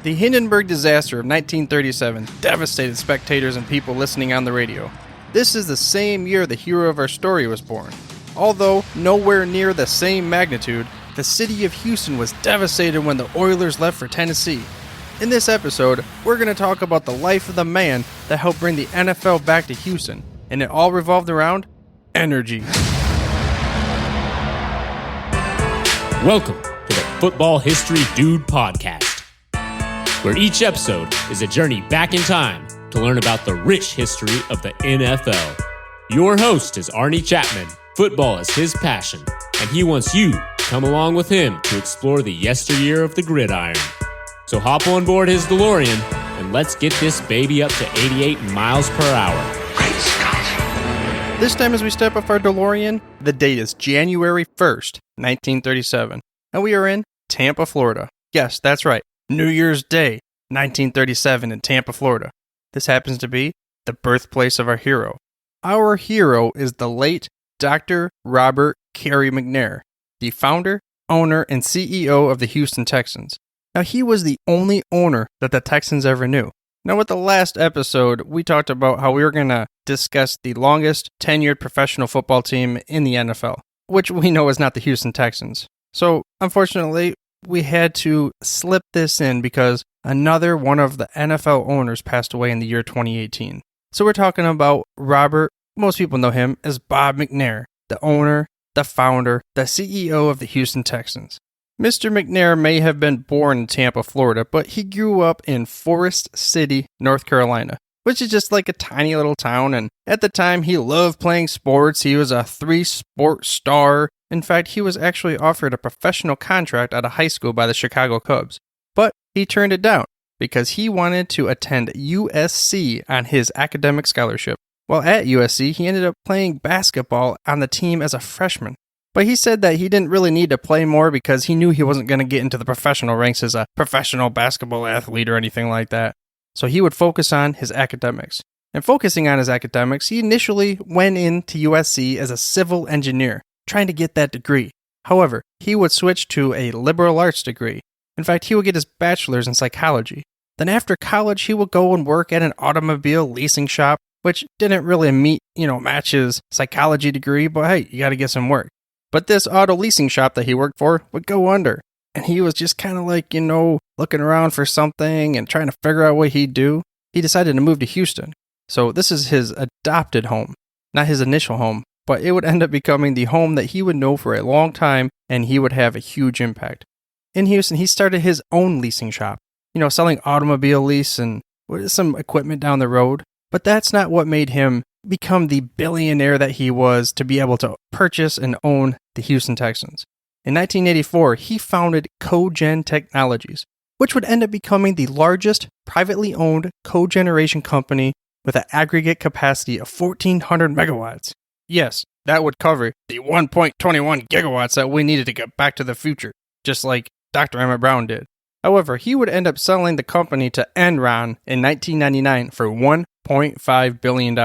The Hindenburg disaster of 1937 devastated spectators and people listening on the radio. This is the same year the hero of our story was born. Although nowhere near the same magnitude, the city of Houston was devastated when the Oilers left for Tennessee. In this episode, we're going to talk about the life of the man that helped bring the NFL back to Houston, and it all revolved around energy. Welcome to the Football History Dude podcast, where each episode is a journey back in time to learn about the rich history of the NFL. Your host is Arnie Chapman. Football is his passion, and he wants you to come along with him to explore the yesteryear of the gridiron. So hop on board his DeLorean, and let's get this baby up to 88 miles per hour. Great Scott! This time as we step off our DeLorean, the date is January 1st, 1937, and we are in Tampa, Florida. Yes, that's right. New Year's Day, 1937 in Tampa, Florida. This happens to be the birthplace of our hero. Our hero is the late Dr. Robert Carey McNair, the founder, owner, and CEO of the Houston Texans. Now, he was the only owner that the Texans ever knew. Now, with the last episode, we talked about how we were going to discuss the longest tenured professional football team in the NFL, which we know is not the Houston Texans. So, unfortunately, we had to slip this in because another one of the NFL owners passed away in the year 2018. So we're talking about Robert, most people know him as Bob McNair, the owner, the founder, the CEO of the Houston Texans. Mr. McNair may have been born in Tampa, Florida, but he grew up in Forest City, North Carolina, which is just like a tiny little town, and at the time he loved playing sports. He was a 3-sport star. In fact, he was actually offered a professional contract out of high school by the Chicago Cubs, but he turned it down because he wanted to attend USC on his academic scholarship. While at USC, he ended up playing basketball on the team as a freshman, but he said that he didn't really need to play more because he knew he wasn't going to get into the professional ranks as a professional basketball athlete or anything like that. So he would focus on his academics. And focusing on his academics, he initially went into USC as a civil engineer, trying to get that degree. However, he would switch to a liberal arts degree. In fact, he would get his bachelor's in psychology. Then after college, he would go and work at an automobile leasing shop, which didn't really match his psychology degree, but hey, you gotta get some work. But this auto leasing shop that he worked for would go under, and he was just kind of like, looking around for something and trying to figure out what he'd do. He decided to move to Houston. So this is his adopted home, not his initial home, but it would end up becoming the home that he would know for a long time, and he would have a huge impact. In Houston, he started his own leasing shop, selling automobile lease and some equipment down the road. But that's not what made him become the billionaire that he was to be able to purchase and own the Houston Texans. In 1984, he founded Cogen Technologies, which would end up becoming the largest privately owned cogeneration company with an aggregate capacity of 1,400 megawatts. Yes, that would cover the 1.21 gigawatts that we needed to get back to the future, just like Dr. Emmett Brown did. However, he would end up selling the company to Enron in 1999 for $1.5 billion.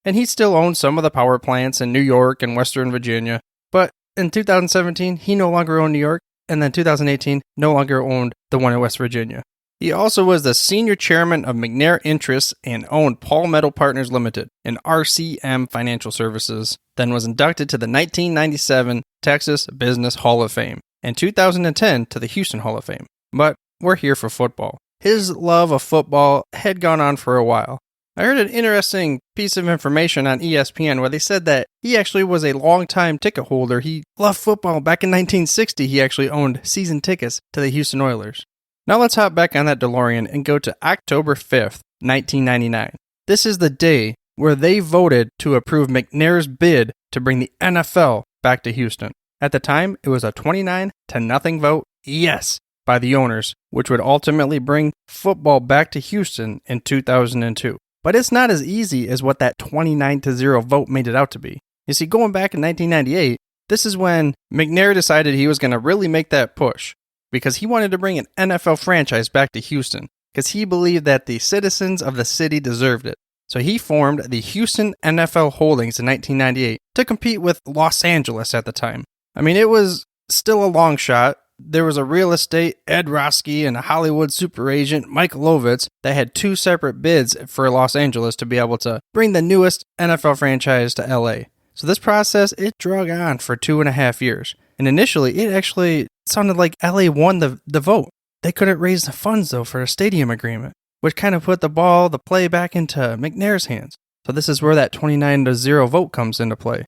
And he still owns some of the power plants in New York and Western Virginia. But in 2017, he no longer owned New York, and then 2018, no longer owned the one in West Virginia. He also was the senior chairman of McNair Interests and owned Paul Metal Partners Limited and RCM Financial Services, then was inducted to the 1997 Texas Business Hall of Fame and 2010 to the Houston Hall of Fame. But we're here for football. His love of football had gone on for a while. I heard an interesting piece of information on ESPN where they said that he actually was a long-time ticket holder. He loved football. Back in 1960, he actually owned season tickets to the Houston Oilers. Now let's hop back on that DeLorean and go to October 5th, 1999. This is the day where they voted to approve McNair's bid to bring the NFL back to Houston. At the time, it was a 29-0 vote, yes, by the owners, which would ultimately bring football back to Houston in 2002. But it's not as easy as what that 29-0 vote made it out to be. You see, going back in 1998, this is when McNair decided he was going to really make that push because he wanted to bring an NFL franchise back to Houston because he believed that the citizens of the city deserved it. So he formed the Houston NFL Holdings in 1998 to compete with Los Angeles at the time. I mean, it was still a long shot, there was a real estate, Ed Roski, and a Hollywood super agent, Mike Lovitz, that had two separate bids for Los Angeles to be able to bring the newest NFL franchise to LA. So this process, it drug on for 2.5 years. And initially, it actually sounded like LA won the vote. They couldn't raise the funds, though, for a stadium agreement, which kind of put the play back into McNair's hands. So this is where that 29-0 vote comes into play.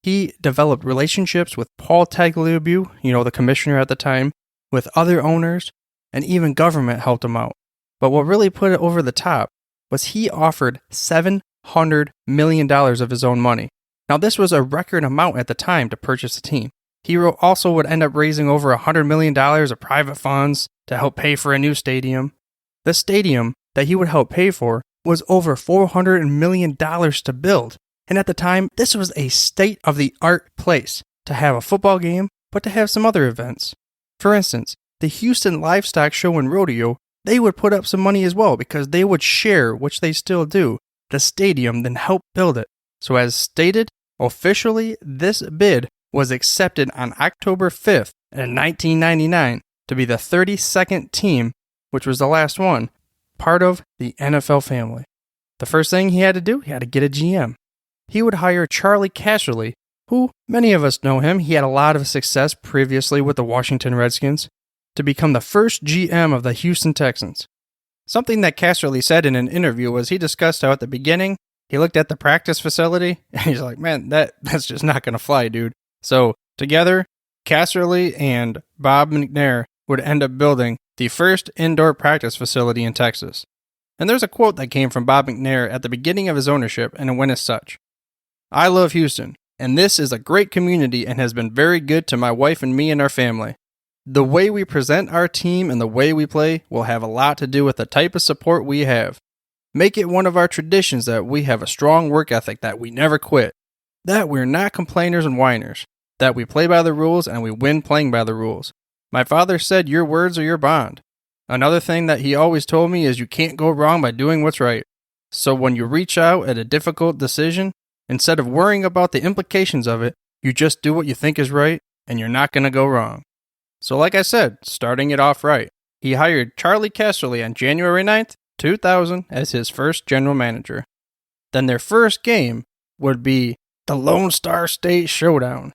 He developed relationships with Paul Tagliabue, the commissioner at the time, with other owners, and even government helped him out. But what really put it over the top was he offered $700 million of his own money. Now, this was a record amount at the time to purchase a team. He also would end up raising over $100 million of private funds to help pay for a new stadium. The stadium that he would help pay for was over $400 million to build. And at the time, this was a state-of-the-art place to have a football game, but to have some other events. For instance, the Houston Livestock Show and Rodeo, they would put up some money as well because they would share, which they still do, the stadium, then help build it. So as stated, officially, this bid was accepted on October 5th in 1999 to be the 32nd team, which was the last one, part of the NFL family. The first thing he had to do, he had to get a GM. He would hire Charlie Casserly, who, many of us know him, he had a lot of success previously with the Washington Redskins, to become the first GM of the Houston Texans. Something that Casserly said in an interview was he discussed how at the beginning, he looked at the practice facility, and he's like, man, that's just not going to fly, dude. So, together, Casserly and Bob McNair would end up building the first indoor practice facility in Texas. And there's a quote that came from Bob McNair at the beginning of his ownership, and it went as such. I love Houston, and this is a great community and has been very good to my wife and me and our family. The way we present our team and the way we play will have a lot to do with the type of support we have. Make it one of our traditions that we have a strong work ethic, that we never quit, that we're not complainers and whiners, that we play by the rules and we win playing by the rules. My father said your words are your bond. Another thing that he always told me is you can't go wrong by doing what's right. So when you reach out at a difficult decision, instead of worrying about the implications of it, you just do what you think is right, and you're not going to go wrong. So like I said, starting it off right, he hired Charlie Casserly on January 9th, 2000 as his first general manager. Then their first game would be the Lone Star State Showdown.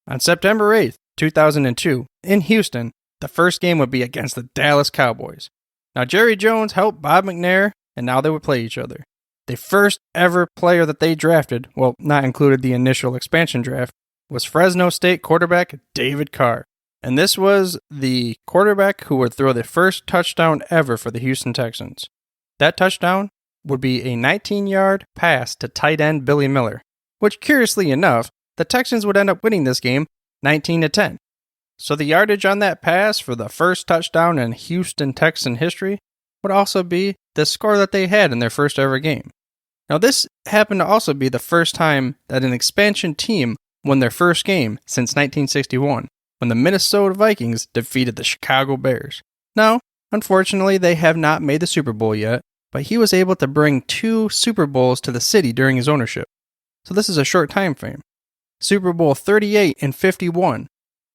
On September 8th, 2002, in Houston, the first game would be against the Dallas Cowboys. Now Jerry Jones helped Bob McNair, and now they would play each other. The first ever player that they drafted, well, not included the initial expansion draft, was Fresno State quarterback David Carr. And this was the quarterback who would throw the first touchdown ever for the Houston Texans. That touchdown would be a 19-yard pass to tight end Billy Miller, which curiously enough, the Texans would end up winning this game 19-10. So the yardage on that pass for the first touchdown in Houston Texan history would also be the score that they had in their first ever game. Now this happened to also be the first time that an expansion team won their first game since 1961, when the Minnesota Vikings defeated the Chicago Bears. Now, unfortunately, they have not made the Super Bowl yet, but he was able to bring 2 Super Bowls to the city during his ownership. So this is a short time frame. Super Bowl 38 and 51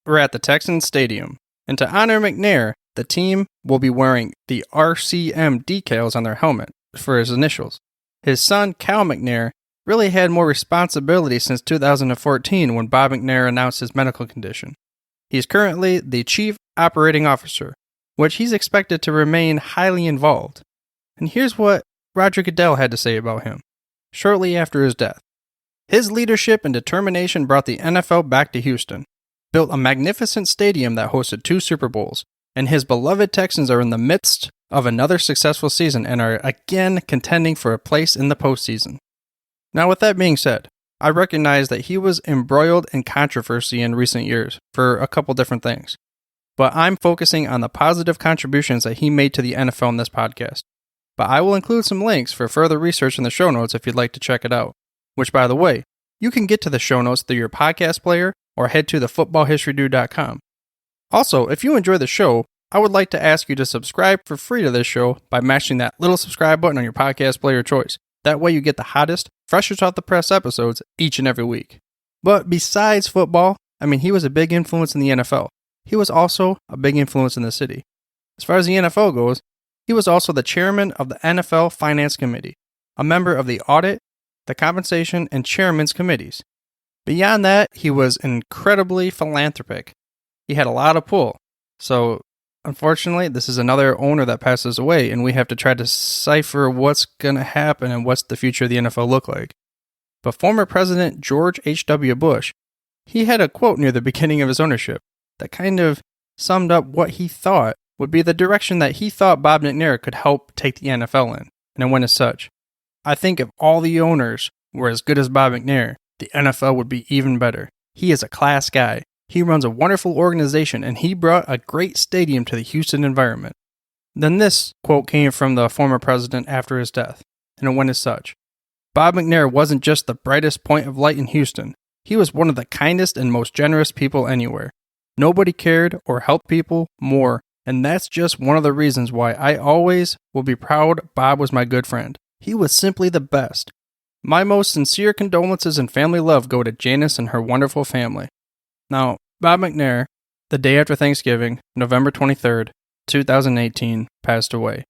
were at the Texans Stadium, and to honor McNair, the team will be wearing the RCM decals on their helmet for his initials. His son, Cal McNair, really had more responsibility since 2014 when Bob McNair announced his medical condition. He's currently the Chief Operating Officer, which he's expected to remain highly involved. And here's what Roger Goodell had to say about him shortly after his death. His leadership and determination brought the NFL back to Houston, built a magnificent stadium that hosted 2 Super Bowls, and his beloved Texans are in the midst of another successful season and are again contending for a place in the postseason. Now, with that being said, I recognize that he was embroiled in controversy in recent years for a couple different things, but I'm focusing on the positive contributions that he made to the NFL in this podcast. But I will include some links for further research in the show notes if you'd like to check it out, which, by the way, you can get to the show notes through your podcast player or head to thefootballhistorydude.com. Also, if you enjoy the show, I would like to ask you to subscribe for free to this show by mashing that little subscribe button on your podcast player of choice. That way you get the hottest, freshest off the press episodes each and every week. But besides football, he was a big influence in the NFL. he was also a big influence in the city. As far as the NFL goes, he was also the chairman of the NFL Finance Committee, a member of the Audit, the Compensation, and Chairman's Committees. Beyond that, he was incredibly philanthropic. He had a lot of pull. So, unfortunately, this is another owner that passes away, and we have to try to decipher what's going to happen and what's the future of the NFL look like. But former President George H.W. Bush, he had a quote near the beginning of his ownership that kind of summed up what he thought would be the direction that he thought Bob McNair could help take the NFL in, and it went as such. I think if all the owners were as good as Bob McNair, the NFL would be even better. He is a class guy. He runs a wonderful organization, and he brought a great stadium to the Houston environment. Then this quote came from the former president after his death, and it went as such. Bob McNair wasn't just the brightest point of light in Houston. He was one of the kindest and most generous people anywhere. Nobody cared or helped people more, and that's just one of the reasons why I always will be proud Bob was my good friend. He was simply the best. My most sincere condolences and family love go to Janice and her wonderful family. Now, Bob McNair, the day after Thanksgiving, November 23rd, 2018, passed away.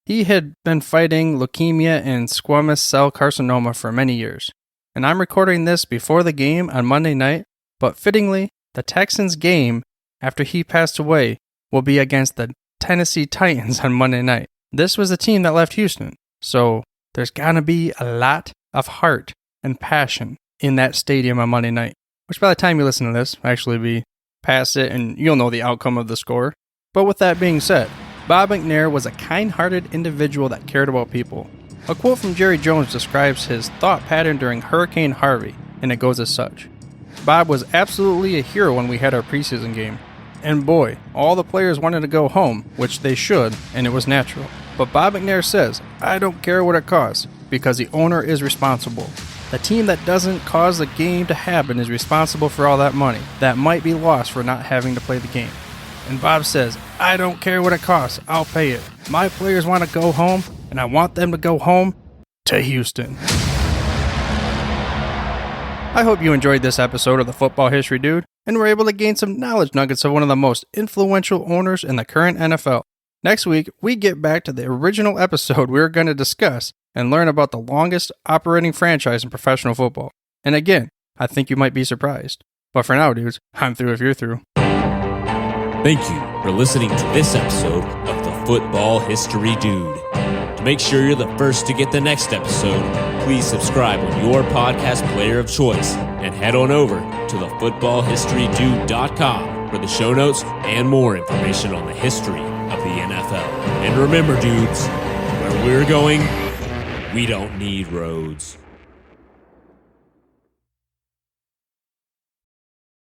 He had been fighting leukemia and squamous cell carcinoma for many years. And I'm recording this before the game on Monday night, but fittingly, the Texans game after he passed away will be against the Tennessee Titans on Monday night. This was the team that left Houston, so there's gonna be a lot of heart and passion in that stadium on Monday night, which by the time you listen to this, will actually be past it and you'll know the outcome of the score. But with that being said, Bob McNair was a kind-hearted individual that cared about people. A quote from Jerry Jones describes his thought pattern during Hurricane Harvey, and it goes as such. Bob was absolutely a hero when we had our preseason game. And boy, all the players wanted to go home, which they should, and it was natural. But Bob McNair says, I don't care what it costs, because the owner is responsible. The team that doesn't cause the game to happen is responsible for all that money that might be lost for not having to play the game. And Bob says, I don't care what it costs, I'll pay it. My players want to go home, and I want them to go home to Houston. I hope you enjoyed this episode of the Football History Dude, and were able to gain some knowledge nuggets of one of the most influential owners in the current NFL. Next week, we get back to the original episode we were going to discuss and learn about the longest operating franchise in professional football. And again, I think you might be surprised. But for now, dudes, I'm through if you're through. Thank you for listening to this episode of the Football History Dude. To make sure you're the first to get the next episode, please subscribe on your podcast player of choice and head on over to thefootballhistorydude.com for the show notes and more information on the history of the NFL. And remember, dudes, where we're going, we don't need roads.